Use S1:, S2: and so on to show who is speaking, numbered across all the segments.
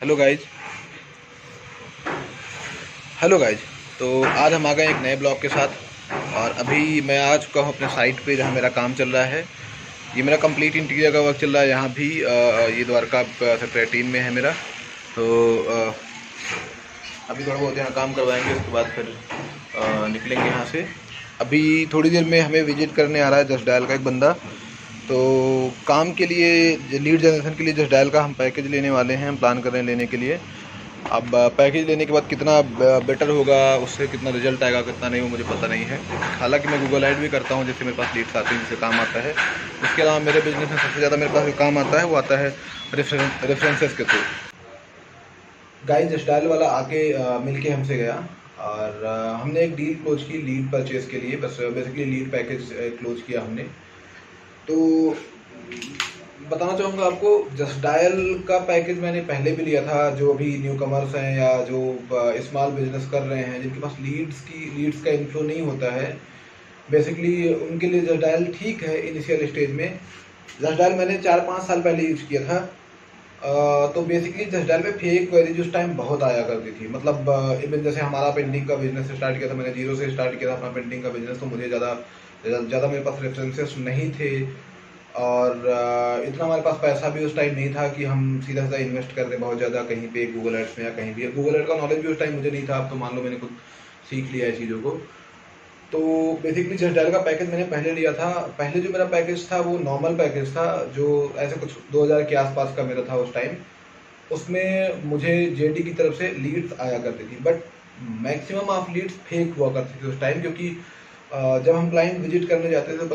S1: Hello guys. Hello guys. तो आज हम आ गए एक नए ब्लॉग के साथ और अभी मैं आ चुका हूँ अपने साइट पे जहाँ मेरा काम चल रहा है। ये मेरा कंप्लीट इंटीरियर का वर्क चल रहा है यहाँ भी। ये द्वारका सेक्टर 18 में है मेरा। तो अभी थोड़ा बहुत यहाँ काम करवाएंगे, उसके बाद फिर निकलेंगे यहाँ से। अभी थोड़ी देर में हमें विजिट करने आ रहा है जस्ट डायल का एक बंदा। तो काम के लिए, लीड जनरेशन के लिए जस्ट डायल का हम पैकेज लेने वाले हैं, हम प्लान कर रहे हैं लेने के लिए। अब पैकेज लेने के बाद कितना बेटर होगा, उससे कितना रिजल्ट आएगा कितना नहीं, वो मुझे पता नहीं है। हालांकि मैं गूगल ऐड भी करता हूँ, जिससे मेरे पास लीड्स आती हैं, जिससे काम आता है। उसके अलावा मेरे बिजनेस में सबसे ज़्यादा मेरे पास जो काम आता है वो आता है रेफरेंसेस के थ्रू। गाइस जस्ट डायल वाला आके मिल के हमसे गया और हमने एक डील क्लोज की लीड परचेज़ के लिए। बस बेसिकली लीड पैकेज क्लोज किया हमने। तो बताना चाहूँगा आपको, जस्ट डायल का पैकेज मैंने पहले भी लिया था। जो अभी न्यू कमर्स हैं या जो स्मॉल बिजनेस कर रहे हैं, जिनके पास लीड्स का इन्फ्लो नहीं होता है, बेसिकली उनके लिए जस्ट डायल ठीक है इनिशियल स्टेज में। जस्ट डायल मैंने 4-5 साल पहले यूज़ किया था। तो बेसिकली जस्ट डायल में फेक क्वेरीज उस टाइम बहुत आया करती थी। मतलब इवन जैसे हमारा पेंटिंग का बिजनेस स्टार्ट किया था, मैंने जीरो से स्टार्ट किया था अपना पेंटिंग का बिजनेस। तो मुझे ज़्यादा मेरे पास रेफरेंसेस नहीं थे और इतना हमारे पास पैसा भी उस टाइम नहीं था कि हम सीधा सीधा इन्वेस्ट कर दें बहुत ज़्यादा कहीं पे गूगल एड्स में या कहीं भी। गूगल एड का नॉलेज भी उस टाइम मुझे नहीं था। अब तो मान लो मैंने खुद सीख लिया है चीज़ों को। तो बेसिकली जस्ट डायल का पैकेज मैंने पहले लिया था। पहले जो मेरा पैकेज था वो नॉर्मल पैकेज था, जो ऐसे कुछ 2000 के आसपास का मेरा था उस टाइम। उसमें मुझे जेडी की तरफ से लीड्स आया करती थी, but maximum of leads fake हुआ करती थी उस टाइम। क्योंकि जब हम क्लाइंट विजिट करने जाते थे तो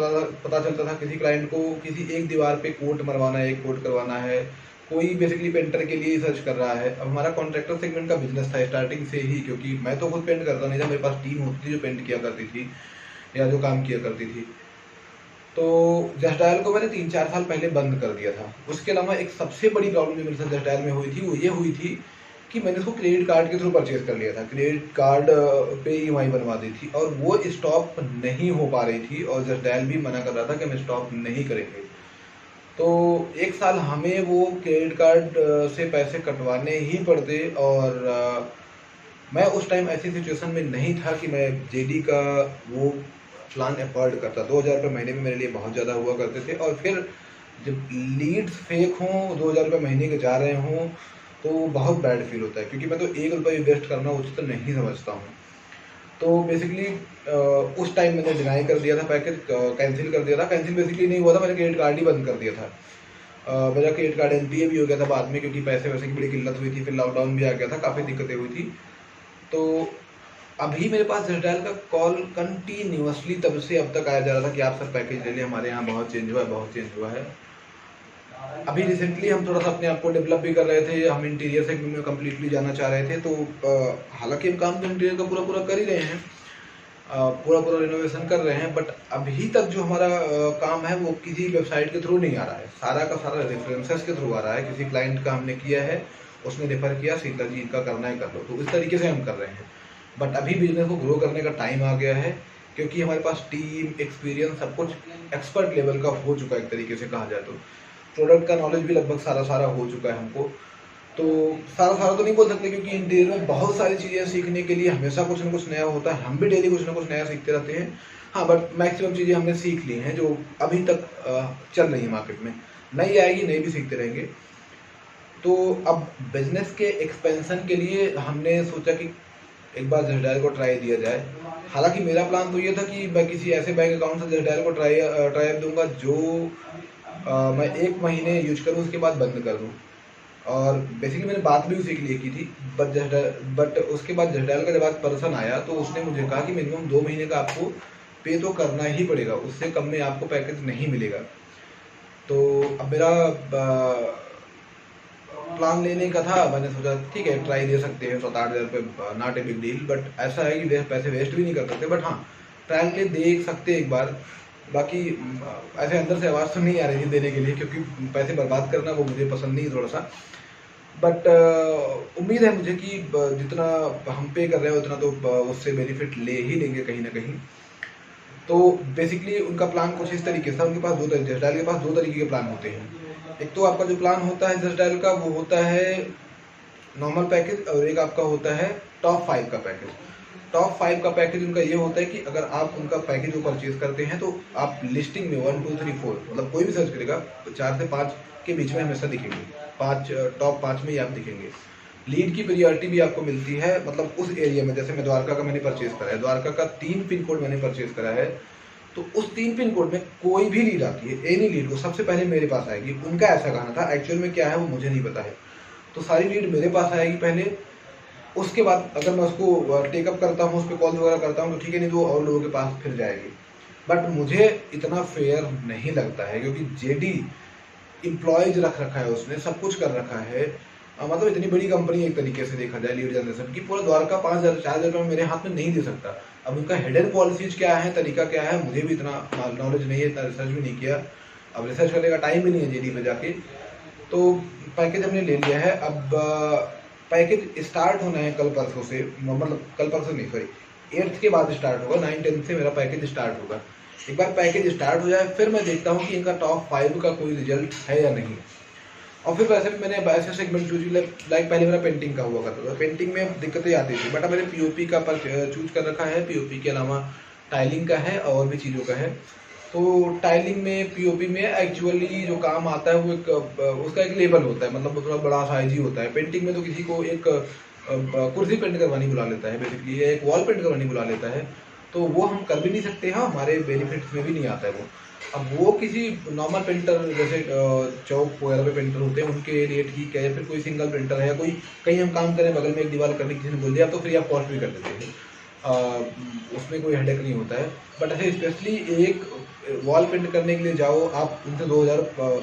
S1: पता चलता था किसी क्लाइंट को किसी एक दीवार पे कोट मरवाना है, एक कोट करवाना है, कोई बेसिकली पेंटर के लिए सर्च कर रहा है। अब हमारा कॉन्ट्रैक्टर सेगमेंट का बिजनेस था स्टार्टिंग से ही, क्योंकि मैं तो खुद पेंट करता नहीं था, मेरे पास टीम होती थी जो पेंट किया करती थी या जो काम किया करती थी। तो जस्ट डायल को मैंने 3-4 साल पहले बंद कर दिया था। उसके अलावा एक सबसे बड़ी प्रॉब्लम जो मेरे साथ जस्ट डायल में हुई थी वो ये हुई थी कि मैंने उसको क्रेडिट कार्ड के थ्रू परचेज कर लिया था। क्रेडिट कार्ड पे ईएमआई बनवा दी थी और वो स्टॉप नहीं हो पा रही थी और जस्ट डायल भी मना कर रहा था कि हम स्टॉप नहीं करेंगे। तो 1 साल हमें वो क्रेडिट कार्ड से पैसे कटवाने ही पड़ते और मैं उस टाइम ऐसी सिचुएशन में नहीं था कि मैं जेडी का वो प्लान अफोर्ड करता। 2000 रुपये महीने में मेरे लिए बहुत ज़्यादा हुआ करते थे। और फिर जब लीड्स फेक हों, 2000 रुपये महीने के जा रहे हों, तो बहुत बैड फील होता है। क्योंकि मैं तो 1 रुपये इन्वेस्ट करना उचित नहीं समझता हूँ। तो बेसिकली उस टाइम मैंने डिनाई कर दिया था, पैकेज कैंसिल कर दिया था। कैंसिल बेसिकली नहीं हुआ था, मैंने क्रेडिट कार्ड ही बंद कर दिया था। मेरा क्रेडिट कार्ड एनपीए भी हो गया था बाद में, क्योंकि पैसे वैसे की बड़ी किल्लत हुई थी। फिर लॉकडाउन भी आ गया था, काफ़ी दिक्कतें हुई थी। तो अभी मेरे पास जस्ट डायल का कॉल कंटिन्यूअसली तब से अब तक आया जा रहा था कि आप सर पैकेज ले लें, हमारे यहाँ बहुत चेंज हुआ है, बहुत चेंज हुआ है। अभी रिसेंटली हम थोड़ा सा अपने आप को डेवलप भी कर रहे थे, हम इंटीरियर सेगमेंट में कम्प्लीटली जाना चाह रहे थे। तो हालांकि हम काम तो इंटीरियर का पूरा पूरा कर ही रहे हैं, पूरा पूरा रिनोवेशन कर रहे हैं, बट अभी तक जो हमारा काम है वो किसी वेबसाइट के थ्रू नहीं आ रहा है। सारा का सारा रेफरेंसेस के थ्रू आ रहा है। किसी क्लाइंट का हमने किया है, उसने रेफर किया, सीता जी इनका करना है कर लो, तो इस तरीके से हम कर रहे हैं। बट अभी बिजनेस को ग्रो करने का टाइम आ गया है, क्योंकि हमारे पास टीम, एक्सपीरियंस, सब कुछ एक्सपर्ट लेवल का हो चुका है एक तरीके से कहा जाए तो। प्रोडक्ट का नॉलेज भी लगभग सारा सारा हो चुका है हमको। तो सारा सारा तो नहीं बोल सकते, क्योंकि इंटीरियर में बहुत सारी चीज़ें सीखने के लिए हमेशा कुछ ना कुछ नया होता है। हम भी डेली कुछ ना कुछ नया सीखते रहते हैं। हाँ, बट मैक्सिमम चीज़ें हमने सीख ली हैं जो अभी तक चल रही है मार्केट में। नई आएगी, नई भी सीखते रहेंगे। तो अब बिजनेस के एक्सपेंशन के लिए हमने सोचा कि एक बार जस्ट डायल को ट्राई दिया जाए। हालांकि मेरा प्लान तो ये था कि मैं किसी ऐसे बैंक अकाउंट से जस्ट डायल को ट्राई दूंगा जो मैं 1 महीने यूज करूँ, उसके बाद बंद कर दूँ। और बेसिकली मैंने बात भी उसी के लिए की थी। बट उसके बाद जस्ट डायल का जब आज पर्सन आया तो उसने मुझे कहा कि मिनिमम 2 महीने का आपको पे तो करना ही पड़ेगा, उससे कम में आपको पैकेज नहीं मिलेगा। तो अब मेरा प्लान लेने का था। मैंने सोचा ठीक है ट्राई दे सकते हैं, 7-8 हज़ार रुपये, not a big deal. But ऐसा है कि पैसे वेस्ट भी नहीं कर सकते। बट हाँ, ट्रायल के देख सकते एक बार। बाकी ऐसे अंदर से आवाज़ तो नहीं आ रही थी देने के लिए, क्योंकि पैसे बर्बाद करना वो मुझे पसंद नहीं है थोड़ा सा। बट उम्मीद है मुझे कि जितना हम पे कर रहे हैं उतना तो उससे बेनिफिट ले ही लेंगे कहीं ना कहीं। तो बेसिकली उनका प्लान कुछ इस तरीके से था। उनके पास जस्ट डायल के पास 2 तरीके के प्लान होते हैं। एक तो आपका जो प्लान होता है जस्ट डायल का, वो होता है नॉर्मल पैकेज और एक आपका होता है टॉप 5 का पैकेज। टॉप 5 का पैकेज उनका ये होता है कि अगर आप उनका पैकेज को परचेज करते हैं तो आप लिस्टिंग में 1 2 3 4 मतलब कोई भी सर्च करेगा 4 से 5 के बीच में हमेशा दिखेंगे, 5 टॉप 5 में ही आप दिखेंगे। लीड की प्रियोरिटी भी आपको मिलती है, मतलब उस एरिया में। जैसे मैं द्वारका का मैंने परचेज करा है, द्वारका का 3 पिन कोड मैंने परचेज करा है, तो उस 3 पिन कोड में कोई भी लीड आती है, एनी लीड, वो सबसे पहले मेरे पास आएगी। उनका ऐसा कहना था, एक्चुअल में क्या है वो मुझे नहीं पता है। तो सारी लीड मेरे पास आएगी पहले, उसके बाद अगर मैं उसको टेकअप करता हूँ, उस पर कॉल वगैरह करता हूँ तो ठीक है, नहीं तो और लोगों के पास फिर जाएगी। बट मुझे इतना फेयर नहीं लगता है, क्योंकि जेडी एम्प्लॉयज रख रखा है, उसने सब कुछ कर रखा है। मतलब इतनी बड़ी कंपनी एक तरीके से देखा जाए लीड जनरेशन की, पूरा द्वारका 5,000 4,000 रुपये मेरे हाथ में नहीं दे सकता। अब उनका हिडन पॉलिसीज क्या है, तरीका क्या है, मुझे भी इतना नॉलेज नहीं है, इतना रिसर्च भी नहीं किया। अब रिसर्च करने का टाइम भी नहीं है जेडी पे जाके। तो पैकेज हमने ले लिया है। अब पैकेज स्टार्ट होना है कल परसों से, मतलब कल परसों नहीं, सॉरी 8th के बाद स्टार्ट होगा, 9 10 से मेरा पैकेज स्टार्ट होगा। एक बार पैकेज स्टार्ट हो जाए फिर मैं देखता हूँ कि इनका टॉप 5 का कोई रिजल्ट है या नहीं। और फिर वैसे भी मैंने ऐसे सेगमेंट चूज, लाइक पहले मेरा पेंटिंग का हुआ करता था, पेंटिंग में दिक्कतें आती थी, बट अब मैंने पीओपी का चूज कर रखा है। पीओपी के अलावा टाइलिंग का है और भी चीज़ों का है। तो टाइलिंग में, पीओपी में एक्चुअली जो काम आता है वो एक उसका एक लेवल होता है, मतलब थोड़ा बड़ा साइज ही होता है। पेंटिंग में तो किसी को एक कुर्सी पेंट करवानी बुला लेता है बेसिकली, एक वॉल पेंट करवानी बुला लेता है, तो वो हम कर भी नहीं सकते हैं, हमारे बेनिफिट्स में भी नहीं आता है वो। अब वो किसी नॉर्मल प्रिंटर जैसे चौक वगैरह पे प्रिंटर होते हैं उनके लिए ठीक है, या फिर कोई सिंगल प्रिंटर है, या कोई कहीं हम काम करें बगल में एक दीवार करने किसी ने बोल दिया तो फिर आप कॉस्ट भी कर देते हैं, उसमें कोई हेडेक नहीं होता है। बट ऐसे स्पेशली एक वॉल पेंट करने के लिए जाओ, आप उनसे 2,000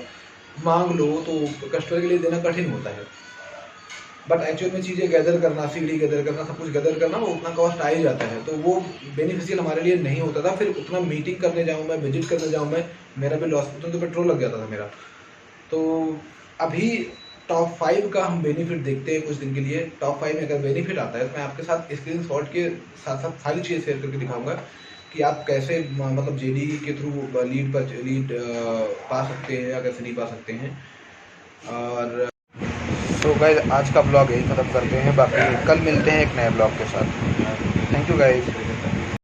S1: मांग लो तो कस्टमर के लिए देना कठिन होता है। बट एक्चुअल में चीज़ें गैदर करना, सीढ़ी गैदर करना, सब कुछ गैदर करना, वो उतना कॉस्ट आ ही जाता है, तो वो बेनिफिशियल हमारे लिए नहीं होता था। फिर उतना मीटिंग करने जाऊँ मैं, विजिट करने जाऊँ मैं, मेरा भी लॉस, उतना तो पेट्रोल लग जाता था मेरा। तो अभी टॉप 5 का हम बेनिफिट देखते हैं कुछ दिन के लिए। टॉप 5 में अगर बेनिफिट आता है तो मैं आपके साथ स्क्रीनशॉट के साथ साथ सारी चीज़ें शेयर करके दिखाऊंगा कि आप कैसे मतलब जेडी के थ्रू लीड पा सकते हैं या कैसे नहीं पा सकते हैं। और तो गाइस आज का ब्लॉग यही ख़त्म करते हैं, बाकी कल मिलते हैं एक नए ब्लॉग के साथ। Thank you guys.